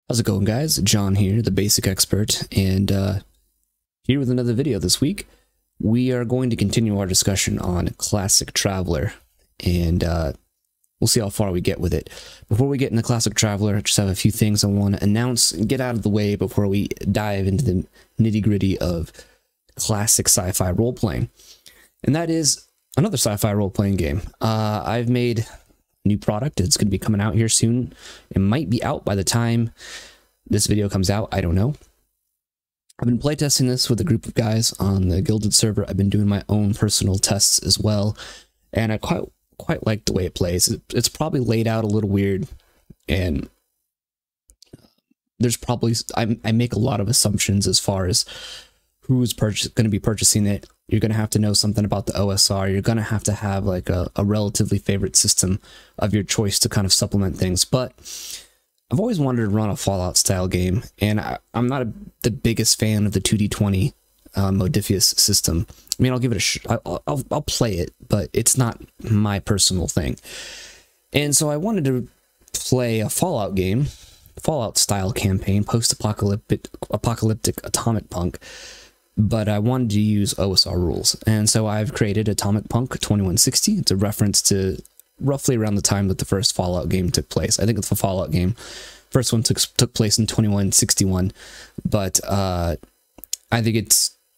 How's it going, guys? John here, the basic expert, and here with another video this week. We are going to continue our discussion on Classic Traveler, and we'll see how far we get with it. Before we get into Classic Traveler, I just have a few things I want to announce and get out of the way before we dive into the nitty-gritty of classic sci-fi role-playing. And that is another sci-fi role-playing game. I've made new product. It's going to be coming out here soon. It might be out by the time this video comes out. I don't know. I've been playtesting this with a group of guys on the Guilded server. I've been doing my own personal tests as well, and I quite like the way it plays. It's probably laid out a little weird, and there's probably I make a lot of assumptions as far as who's going to be purchasing it. You're going to have to know something about the OSR. You're going to have like a relatively favorite system of your choice to kind of supplement things. But I've always wanted to run a Fallout style game, and I'm not the biggest fan of the 2D20 Modiphius system. I mean, I'll give it I'll play it, but it's not my personal thing. And so I wanted to play a Fallout game, Fallout style campaign, post-apocalyptic atomic punk. But I wanted to use OSR rules, and so I've created Atomic Punk 2160. It's a reference to roughly around the time that the first Fallout game took place. I think it's the Fallout game. First one took place in 2161, but I think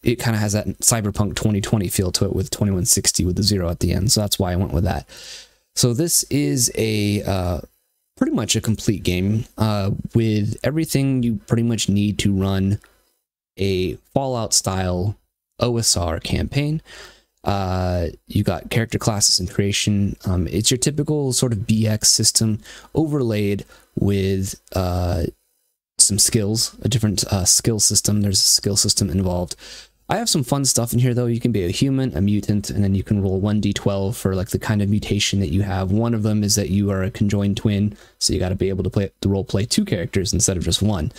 it kind of has that Cyberpunk 2020 feel to it with 2160 with the 0 at the end, so that's why I went with that. So this is a pretty much a complete game with everything you pretty much need to run a Fallout style OSR campaign. You got character classes and creation. It's your typical sort of BX system overlaid with some skills, a different skill system. There's a skill system involved. I have some fun stuff in here though. You can be a human, a mutant, and then you can roll 1d12 for like the kind of mutation that you have. One of them is that you are a conjoined twin, so you got to be able to role play 2 characters instead of just 1.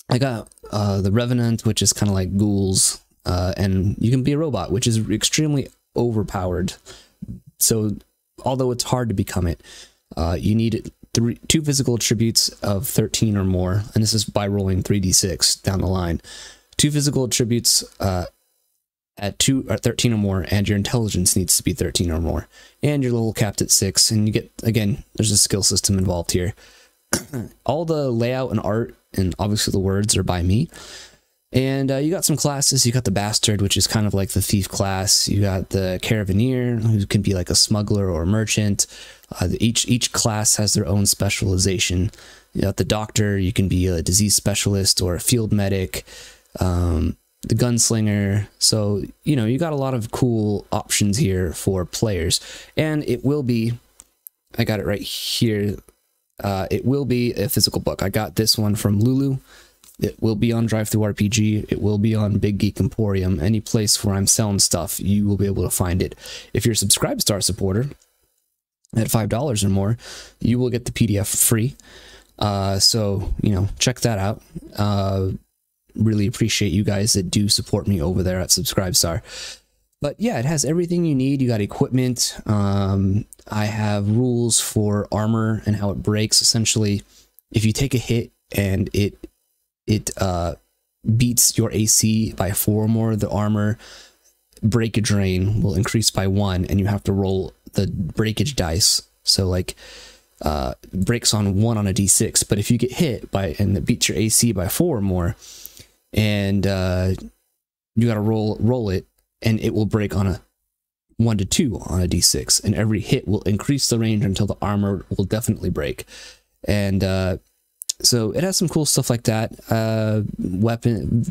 I got the Revenant, which is kind of like ghouls, and you can be a robot, which is extremely overpowered. So, although it's hard to become it, you need 2 physical attributes of 13 or more, and this is by rolling 3d6 down the line. 2 physical attributes at 13 or more, and your intelligence needs to be 13 or more, and your level capped at 6. And you get, again, there's a skill system involved here. All the layout and art and obviously the words are by me. And you got some classes. You got the Bastard, which is kind of like the thief class. You got the Caravaneer, who can be like a smuggler or a merchant. Each class has their own specialization. You got the Doctor, you can be a disease specialist or a field medic. The Gunslinger. So, you know, you got a lot of cool options here for players. And it will be, I got it right here, it will be a physical book. I got this one from Lulu. It will be on DriveThruRPG. It will be on Big Geek Emporium. Any place where I'm selling stuff, you will be able to find it. If you're a Subscribe-Star supporter at $5 or more, you will get the PDF free. So, you know, check that out. Really appreciate you guys that do support me over there at Subscribe-Star. But yeah, it has everything you need. You got equipment. I have rules for armor and how it breaks. Essentially, if you take a hit and it beats your AC by 4 or more, the armor breakage drain will increase by 1, and you have to roll the breakage dice. So like breaks on 1 on a d6. But if you get hit and it beats your AC by 4 or more, and you got to roll it, and it will break on a 1 to 2 on a d6, and every hit will increase the range until the armor will definitely break. And so it has some cool stuff like that.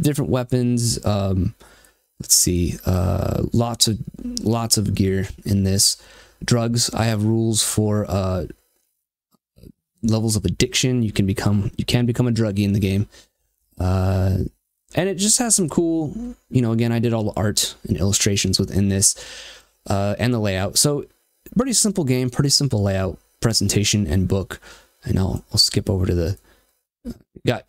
Different weapons. Let's see. Lots of gear in this. Drugs. I have rules for levels of addiction. You can become a druggie in the game. And it just has some cool, you know, again, I did all the art and illustrations within this, and the layout. So pretty simple game, pretty simple layout, presentation, and book. And I'll skip over to the,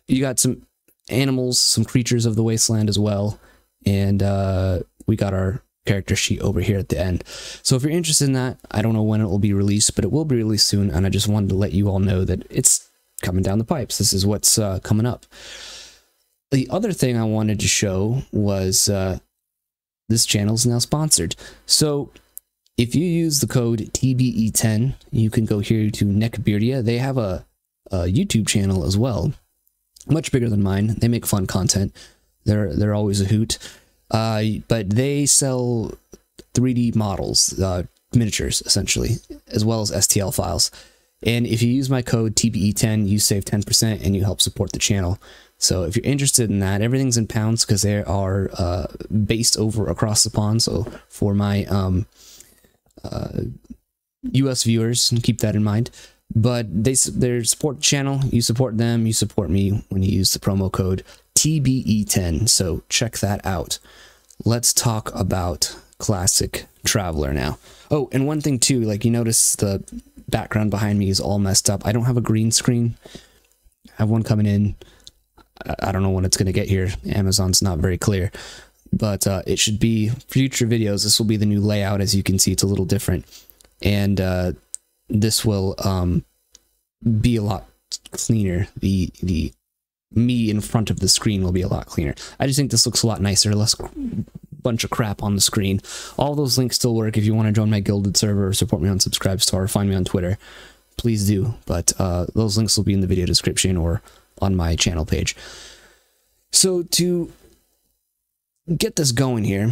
you got some animals, some creatures of the wasteland as well. And we got our character sheet over here at the end. So if you're interested in that, I don't know when it will be released, but it will be released soon. And I just wanted to let you all know that it's coming down the pipes. This is what's coming up. The other thing I wanted to show was this channel is now sponsored. So if you use the code TBE10, you can go here to Neckbeardia. They have a YouTube channel as well, much bigger than mine. They make fun content. They're always a hoot. But they sell 3D models, miniatures essentially, as well as STL files. And if you use my code TBE10, you save 10% and you help support the channel. So if you're interested in that, everything's in pounds because they are based over across the pond. So for my US viewers, keep that in mind. But they support the channel. You support them. You support me when you use the promo code TBE10. So check that out. Let's talk about Classic Traveler now. Oh, and one thing too, like you notice the background behind me is all messed up. I don't have a green screen. I have one coming in. I don't know when it's going to get here. Amazon's not very clear. But it should be future videos. This will be the new layout. As you can see, it's a little different. And this will be a lot cleaner. The me in front of the screen will be a lot cleaner. I just think this looks a lot nicer, less bunch of crap on the screen. All those links still work if you want to join my Guilded server or support me on Subscribestar or find me on Twitter. Please do. But those links will be in the video description or on my channel page. So to get this going here,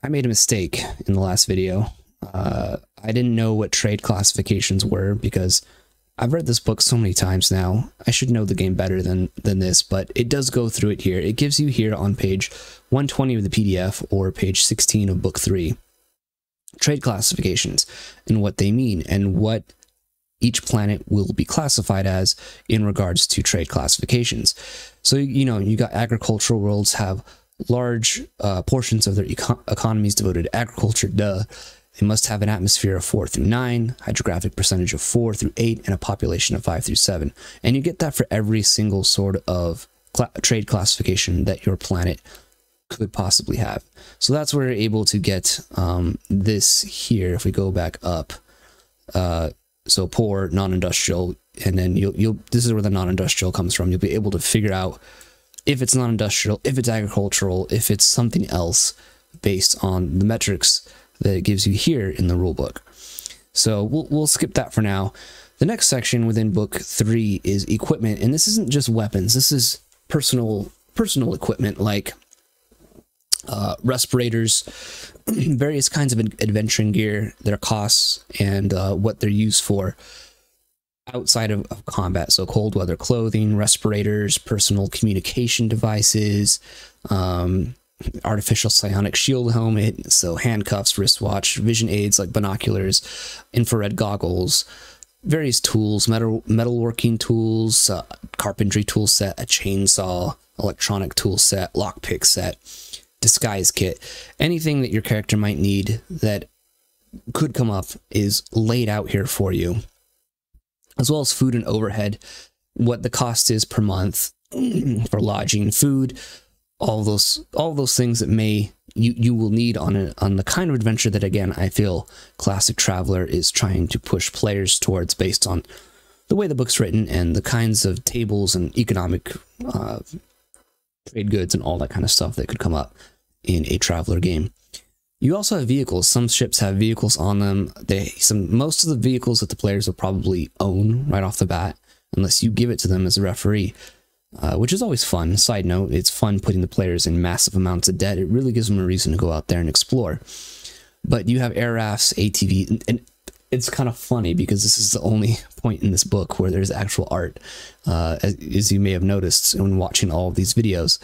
I made a mistake in the last video. I didn't know what trade classifications were because I've read this book so many times now. I should know the game better than this, but it does go through it here. It gives you here on page 120 of the PDF or page 16 of book 3 trade classifications and what they mean and what each planet will be classified as in regards to trade classifications. So, you know, you got agricultural worlds have large portions of their economies devoted to agriculture, duh. They must have an atmosphere of 4 through 9, hydrographic percentage of 4 through 8, and a population of 5 through 7. And you get that for every single sort of trade classification that your planet could possibly have. So that's where we're able to get this here. If we go back up, so poor, non-industrial, and then this is where the non-industrial comes from. You'll be able to figure out if it's non-industrial, if it's agricultural, if it's something else based on the metrics that it gives you here in the rulebook. So we'll skip that for now. The next section within book 3 is equipment, and this isn't just weapons. This is personal equipment like respirators, various kinds of adventuring gear, their costs, and what they're used for outside of combat. So cold weather clothing, respirators, personal communication devices, artificial psionic shield helmet, so handcuffs, wristwatch, vision aids like binoculars, infrared goggles, various tools, metalworking tools, carpentry tool set, a chainsaw, electronic tool set, lockpick set, disguise kit. Anything that your character might need that could come up is laid out here for you, as well as food and overhead, what the cost is per month for lodging, food, all those things that you will need on the kind of adventure that, again, I feel Classic Traveler is trying to push players towards based on the way the book's written and the kinds of tables and economic trade goods and all that kind of stuff that could come up in a Traveler game. You also have vehicles. Some ships have vehicles on them. Most of the vehicles that the players will probably own right off the bat, unless you give it to them as a referee, which is always fun. Side note, it's fun putting the players in massive amounts of debt. It really gives them a reason to go out there and explore. But you have air rafts, ATV, and it's kind of funny because this is the only point in this book where there's actual art, as you may have noticed when watching all of these videos.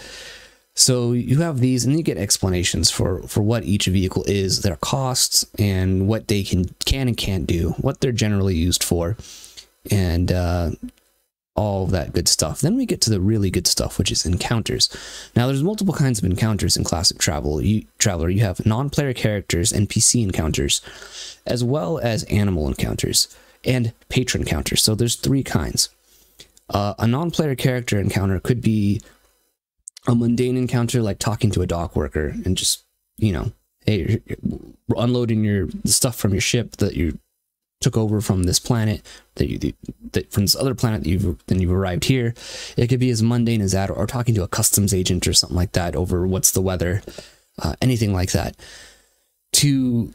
So you have these, and you get explanations for what each vehicle is, their costs, and what they can and can't do, what they're generally used for, and all that good stuff. Then we get to the really good stuff, which is encounters. Now, there's multiple kinds of encounters in Classic Traveler. You have non-player characters, NPC encounters, as well as animal encounters, and patron encounters. So there's 3 kinds. A non-player character encounter could be a mundane encounter, like talking to a dock worker and just, you know, hey, you're unloading the stuff from your ship that you're took over from this planet, from this other planet that you've arrived here. It could be as mundane as that, or talking to a customs agent or something like that over what's the weather, anything like that, to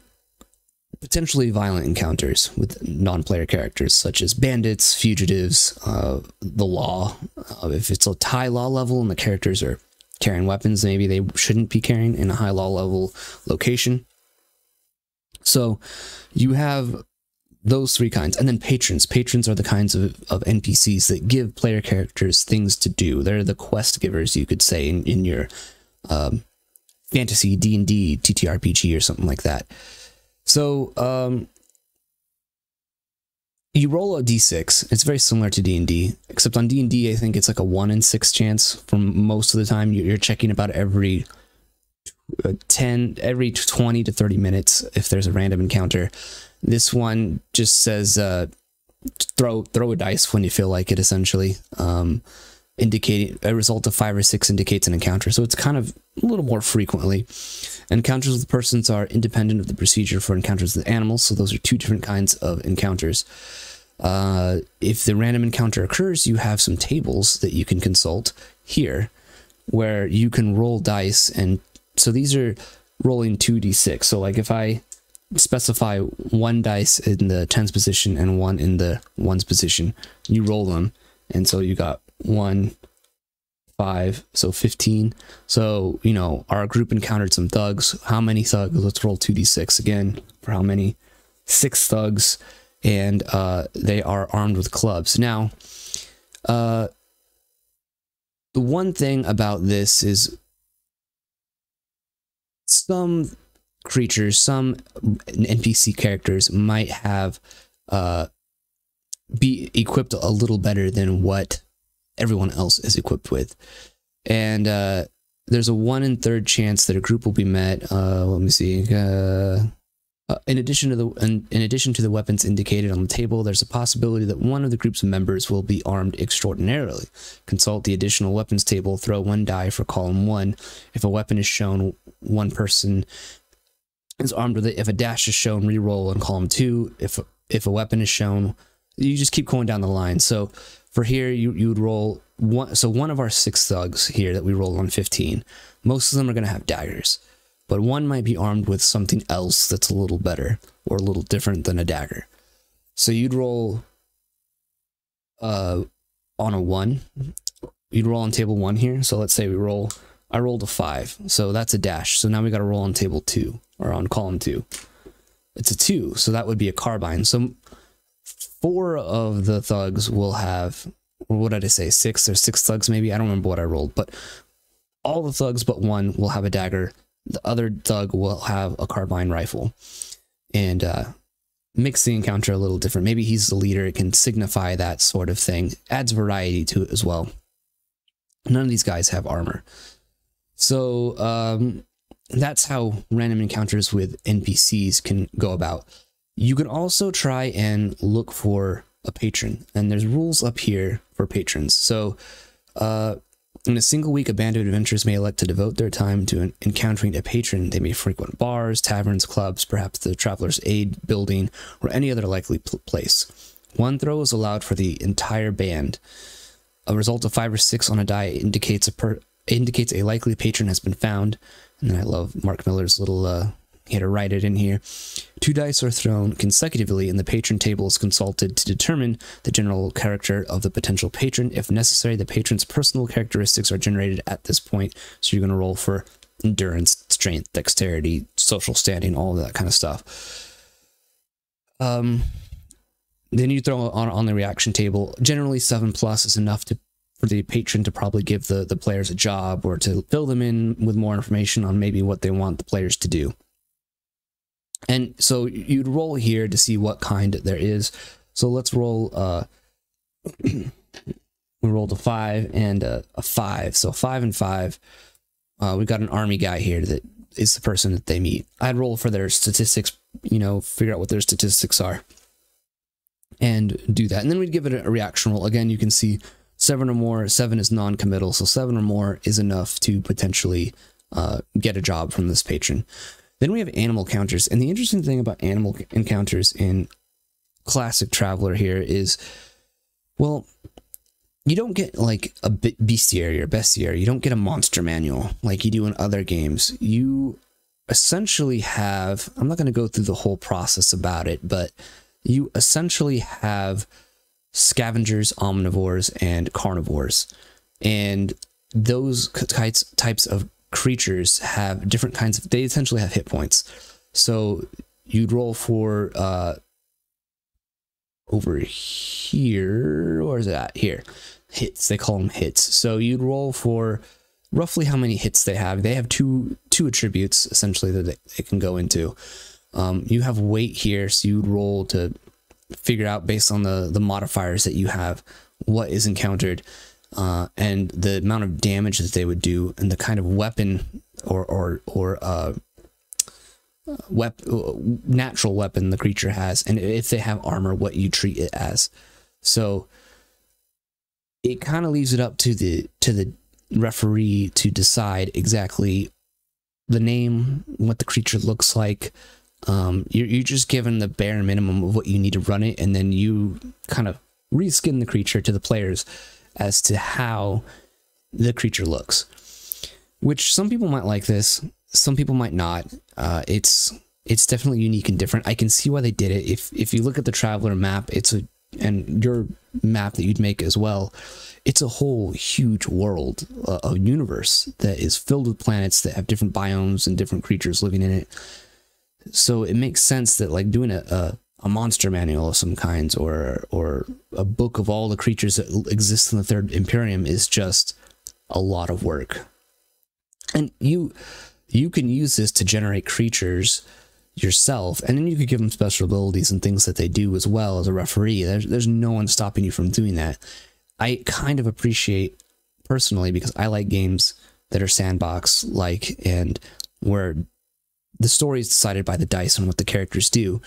potentially violent encounters with non-player characters such as bandits, fugitives, the law. If it's a high law level and the characters are carrying weapons, maybe they shouldn't be carrying in a high law level location. So you have those three kinds. And then patrons. Patrons are the kinds of NPCs that give player characters things to do. They're the quest givers, you could say, in your fantasy D&D, TTRPG, or something like that. So you roll a d6. It's very similar to D&D, except on D&D, I think it's like a 1 in 6 chance from most of the time. You're checking about every 20 to 30 minutes if there's a random encounter. This one just says throw a dice when you feel like it, essentially. Indicating a result of 5 or 6 indicates an encounter, so it's kind of a little more frequently. Encounters with persons are independent of the procedure for encounters with animals, so those are 2 different kinds of encounters. If the random encounter occurs, you have some tables that you can consult here, where you can roll dice, and so these are rolling 2d6. So like if I specify 1 dice in the 10s position and 1 in the 1s position, you roll them, and so you got 1, 5, so 15. So, you know, our group encountered some thugs. How many thugs? Let's roll 2d6 again for how many. 6 thugs, and they are armed with clubs. Now, the one thing about this is some creatures, some NPC characters might have be equipped a little better than what everyone else is equipped with, and there's a 1 in 3rd chance that a group will be met. Let me see. In addition to the weapons indicated on the table, there's a possibility that one of the group's members will be armed extraordinarily. Consult the additional weapons table. Throw 1 die for column 1. If a weapon is shown, one person is armed with it. If a dash is shown, re-roll in column 2. If a weapon is shown, you just keep going down the line. So for here, you would roll 1. So one of our 6 thugs here that we roll on 15, most of them are going to have daggers, but one might be armed with something else that's a little better or a little different than a dagger. So you'd roll on a 1. You'd roll on table 1 here. So let's say I rolled a 5. So that's a dash. So now we got to roll on table 2, or on column 2. It's a 2. So that would be a carbine. So 4 of the thugs will have, or what did I say, 6? There's 6 thugs maybe. I don't remember what I rolled, but all the thugs but 1 will have a dagger. The other thug will have a carbine rifle, and mix the encounter a little different. Maybe he's the leader. It can signify that sort of thing. Adds variety to it as well. None of these guys have armor. So that's how random encounters with NPCs can go about. You can also try and look for a patron, and there's rules up here for patrons. So in a single week, a band of adventurers may elect to devote their time to encountering a patron. They may frequent bars, taverns, clubs, perhaps the Traveler's Aid building, or any other likely place. 1 throw is allowed for the entire band. A result of 5 or 6 on a die indicates a likely patron has been found. And then I love Mark Miller's little he had to write it in here. 2 dice are thrown consecutively, and the patron table is consulted to determine the general character of the potential patron. If necessary, the patron's personal characteristics are generated at this point. So you're going to roll for endurance, strength, dexterity, social standing, all of that kind of stuff. Then you throw on the reaction table. Generally, 7+ is enough for the patron to probably give the players a job, or to fill them in with more information on maybe what they want the players to do. And so you'd roll here to see what kind there is. So let's roll, we rolled a 5 and a 5. So 5 and 5. We've got an army guy here that is the person that they meet. I'd roll for their statistics, you know, figure out what their statistics are, and do that. And then we'd give it a reaction roll. Again, you can see 7 or more. 7 is non-committal, so 7 or more is enough to potentially get a job from this patron. Then we have animal counters, and the interesting thing about animal encounters in classic traveler here is, well, you don't get like a bestiary or bestiary. You don't get a monster manual like you do in other games. You essentially have, I'm not going to go through the whole process about it, but you essentially have scavengers, omnivores, and carnivores. And those types of creatures have different kinds of, they essentially have hit points. So you'd roll for, over here, or is it at here? Hits, they call them hits. So you'd roll for roughly how many hits they have. They have two attributes essentially that they can go into. You have weight here, so you'd roll to figure out based on the modifiers that you have what is encountered, and the amount of damage that they would do, and the kind of weapon or natural weapon the creature has, and if they have armor, what you treat it as. So it kind of leaves it up to the referee to decide exactly the name, what the creature looks like. You're just given the bare minimum of what you need to run it, and then you kind of reskin the creature to the players as to how the creature looks. Which some people might like this, some people might not. It's definitely unique and different. I can see why they did it. If you look at the Traveler map, and your map that you'd make as well, it's a whole huge world, a universe that is filled with planets that have different biomes and different creatures living in it. So it makes sense that like doing a monster manual of some kinds, or a book of all the creatures that exist in the Third Imperium is just a lot of work. And you can use this to generate creatures yourself, and then you could give them special abilities and things that they do as well as a referee. There's no one stopping you from doing that. I kind of appreciate personally, because I like games that are sandbox like, and where the story is decided by the dice and what the characters do.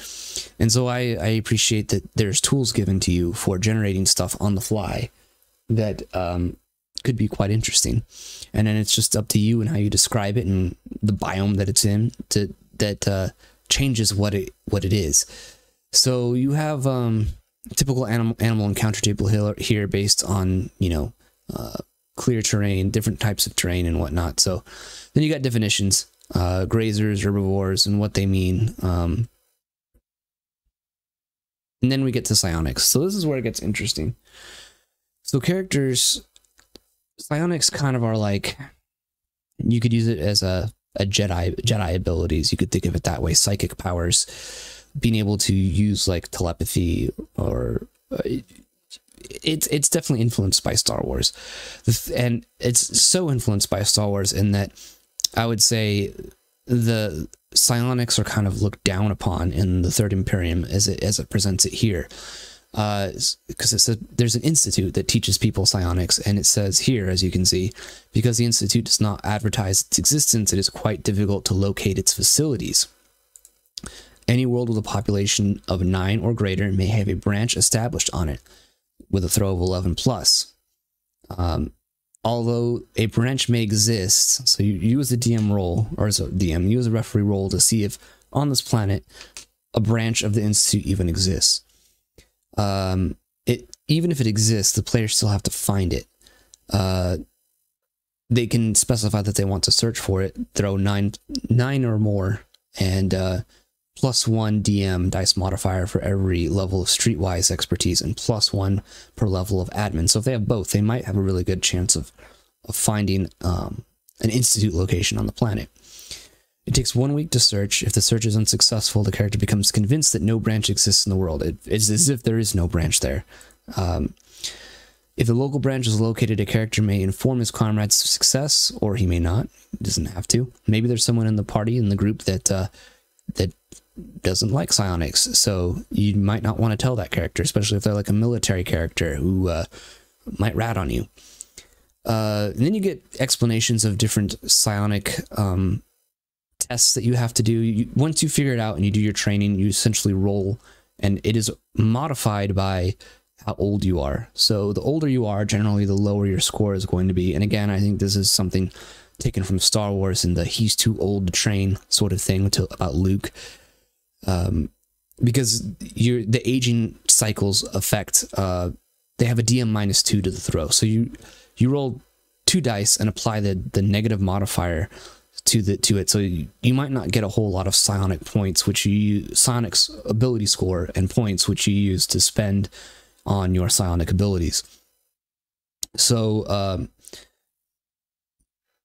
And so I appreciate that there's tools given to you for generating stuff on the fly that could be quite interesting. And then it's just up to you and how you describe it and the biome that it's in that changes what it is. So you have typical animal encounter table here based on, you know, clear terrain, different types of terrain and whatnot. So then you got definitions, grazers, herbivores, and what they mean. And then we get to psionics. So this is where it gets interesting. So characters, psionics kind of are like, you could use it as a Jedi abilities. You could think of it that way. Psychic powers, being able to use like telepathy, or it's definitely influenced by Star Wars, and it's so influenced by Star Wars in that I would say the psionics are kind of looked down upon in the Third Imperium as it presents it here. Because it says there's an institute that teaches people psionics, and it says here, as you can see, because the institute does not advertise its existence, it is quite difficult to locate its facilities. Any world with a population of 9 or greater may have a branch established on it with a throw of 11 plus. Although a branch may exist, so you use a DM roll, or as a DM, use a referee roll to see if on this planet a branch of the institute even exists. Even if it exists, the players still have to find it. They can specify that they want to search for it, throw 9 or more, and +1 DM dice modifier for every level of streetwise expertise, and +1 per level of admin. So if they have both, they might have a really good chance of finding an institute location on the planet. It takes 1 week to search. If the search is unsuccessful, the character becomes convinced that no branch exists in the world. It's as if there is no branch there. If the local branch is located, a character may inform his comrades of success, or he may not. He doesn't have to. Maybe there's someone in the party, in the group, that doesn't like psionics, so you might not want to tell that character, especially if they're like a military character who might rat on you. And then you get explanations of different psionic tests that you have to do. Once you figure it out and you do your training, you essentially roll, and it is modified by how old you are. So the older you are, generally the lower your score is going to be. And again, I think this is something taken from Star Wars and the he's too old to train sort of thing about Luke. because the aging cycles affect, they have a DM -2 to the throw. So you roll 2 dice and apply the negative modifier to it. So you might not get a whole lot of psionic points, which you use, psionic's ability score and points, which you use to spend on your psionic abilities. So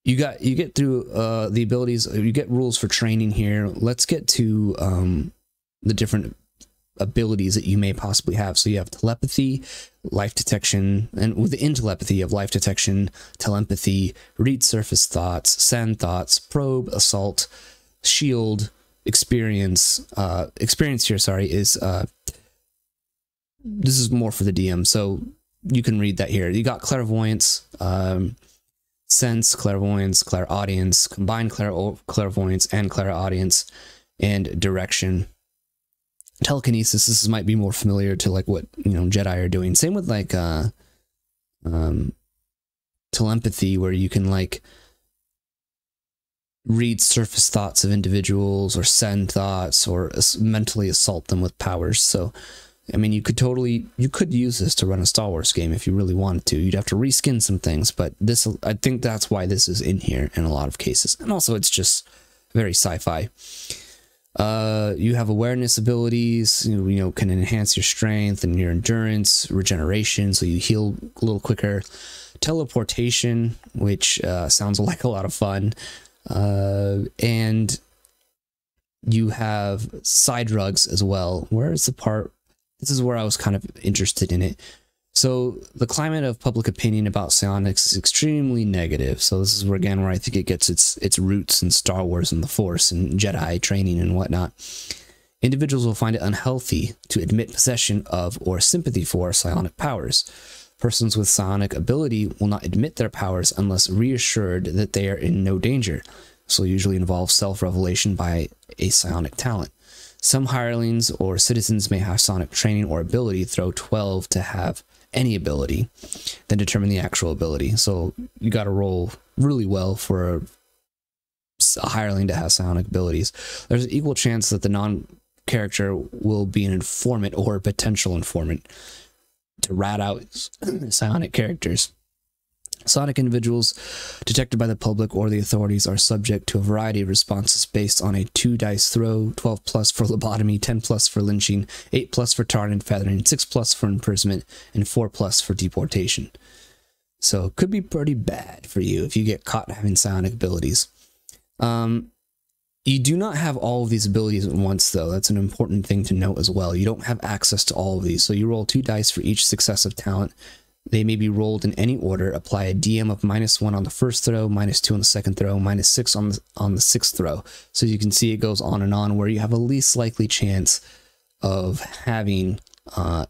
you get through the abilities. You get rules for training here. Let's get to the different abilities that you may possibly have. So you have telepathy, life detection, and within telepathy you have life detection, telepathy, read surface thoughts, send thoughts, probe, assault, shield, experience. Experience here, sorry, is this is more for the DM, so you can read that here. You got clairvoyance, sense, clairvoyance, clairaudience, combined clairvoyance and clairaudience, and direction. Telekinesis, this might be more familiar to like what, you know, Jedi are doing. Same with like telepathy, where you can like read surface thoughts of individuals or send thoughts or mentally assault them with powers. So I mean, you could use this to run a Star Wars game if you really wanted to. You'd have to reskin some things, but this, I think that's why this is in here in a lot of cases. And also it's just very sci-fi. You have awareness abilities, you know, can enhance your strength and your endurance, regeneration, so you heal a little quicker. Teleportation, which sounds like a lot of fun. And you have side drugs as well. Where is the part? This is where I was kind of interested in it. So the climate of public opinion about psionics is extremely negative. So this is where, again, where I think it gets its roots in Star Wars and the Force and Jedi training and whatnot. Individuals will find it unhealthy to admit possession of or sympathy for psionic powers. Persons with psionic ability will not admit their powers unless reassured that they are in no danger. This will usually involve self-revelation by a psionic talent. Some hirelings or citizens may have psionic training or ability, throw 12 to have any ability, then determine the actual ability. So you got to roll really well for a hireling to have psionic abilities. There's an equal chance that the non-character will be an informant or a potential informant to rat out psionic characters. Psionic individuals detected by the public or the authorities are subject to a variety of responses based on a 2 dice throw, 12 plus for lobotomy, 10 plus for lynching, 8 plus for tarring and feathering, 6 plus for imprisonment, and 4 plus for deportation. So it could be pretty bad for you if you get caught having psionic abilities. You do not have all of these abilities at once, though. That's an important thing to note as well. You don't have access to all of these. So you roll 2 dice for each successive talent. They may be rolled in any order. Apply a DM of -1 on the first throw, -2 on the second throw, -6 on the sixth throw. So you can see it goes on and on, where you have a least likely chance of having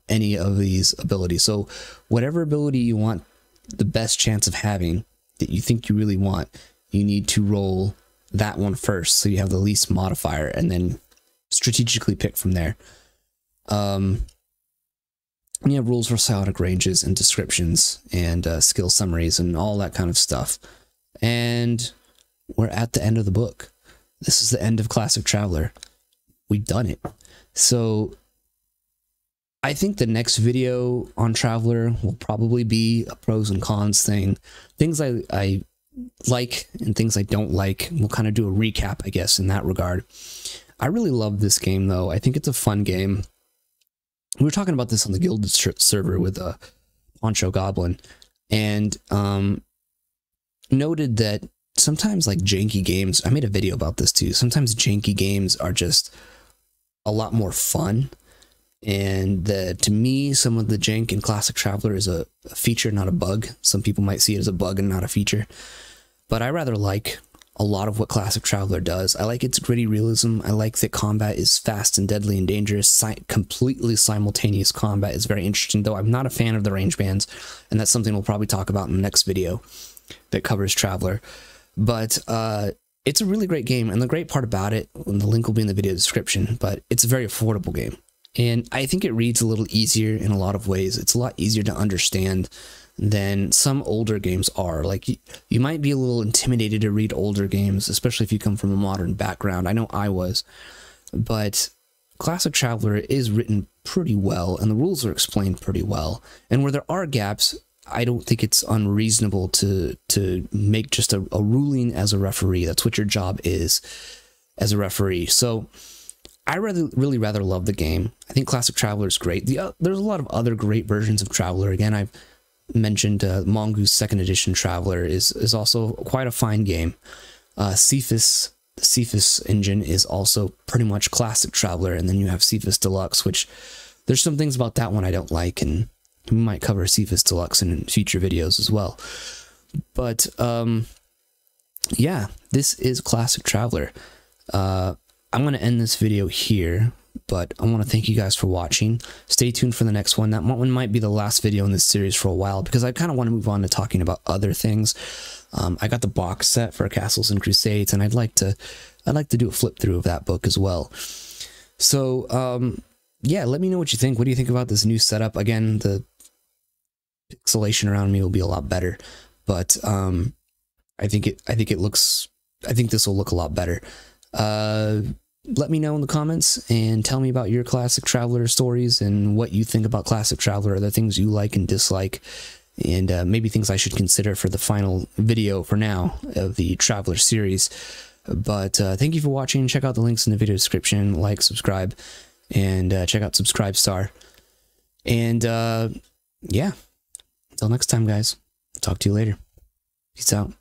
any of these abilities. So whatever ability you want the best chance of having, that you think you really want, you need to roll that one first, so you have the least modifier, and then strategically pick from there. You have rules for psionic ranges and descriptions and skill summaries and all that kind of stuff. And we're at the end of the book. This is the end of Classic Traveler. We've done it. So I think the next video on Traveler will probably be a pros and cons thing. Things I like and things I don't like. We'll kind of do a recap, I guess, in that regard. I really love this game, though. I think it's a fun game. We were talking about this on the Gilded server with Poncho Goblin, and noted that sometimes, like, janky games, I made a video about this too, sometimes janky games are just a lot more fun, and to me, some of the jank in Classic Traveler is a feature, not a bug. Some people might see it as a bug and not a feature, but I rather like a lot of what Classic Traveler does. I like its gritty realism. I like that combat is fast and deadly and dangerous. Completely simultaneous combat is very interesting, though I'm not a fan of the range bands, and that's something we'll probably talk about in the next video that covers Traveler. But it's a really great game, and the great part about it, and the link will be in the video description, but it's a very affordable game. And I think it reads a little easier in a lot of ways. It's a lot easier to understand than some older games are. Like, you might be a little intimidated to read older games, especially if you come from a modern background. I know I was, but Classic Traveler is written pretty well, and the rules are explained pretty well. And where there are gaps, I don't think it's unreasonable to make just a ruling as a referee. That's what your job is as a referee. So I really rather love the game. I think Classic Traveler is great. There's a lot of other great versions of Traveler. Again, I've mentioned Mongoose 2nd Edition Traveler is also quite a fine game. Cephas, the Cephas engine is also pretty much Classic Traveler, and then you have Cephas Deluxe, which there's some things about that one I don't like, and we might cover Cephas Deluxe in future videos as well. But yeah, this is Classic Traveler. I'm going to end this video here, but I want to thank you guys for watching. Stay tuned for the next one. That one might be the last video in this series for a while, because I kind of want to move on to talking about other things. I got the box set for Castles and Crusades, and I'd like to do a flip through of that book as well. So yeah, let me know what you think. What do you think about this new setup? Again, the pixelation around me will be a lot better, but I think this will look a lot better. Let me know in the comments and tell me about your Classic Traveler stories and what you think about Classic Traveler, other things you like and dislike, and maybe things I should consider for the final video for now of the Traveler series. But thank you for watching. Check out the links in the video description. Like, subscribe, and check out Subscribestar. And yeah, until next time, guys. Talk to you later. Peace out.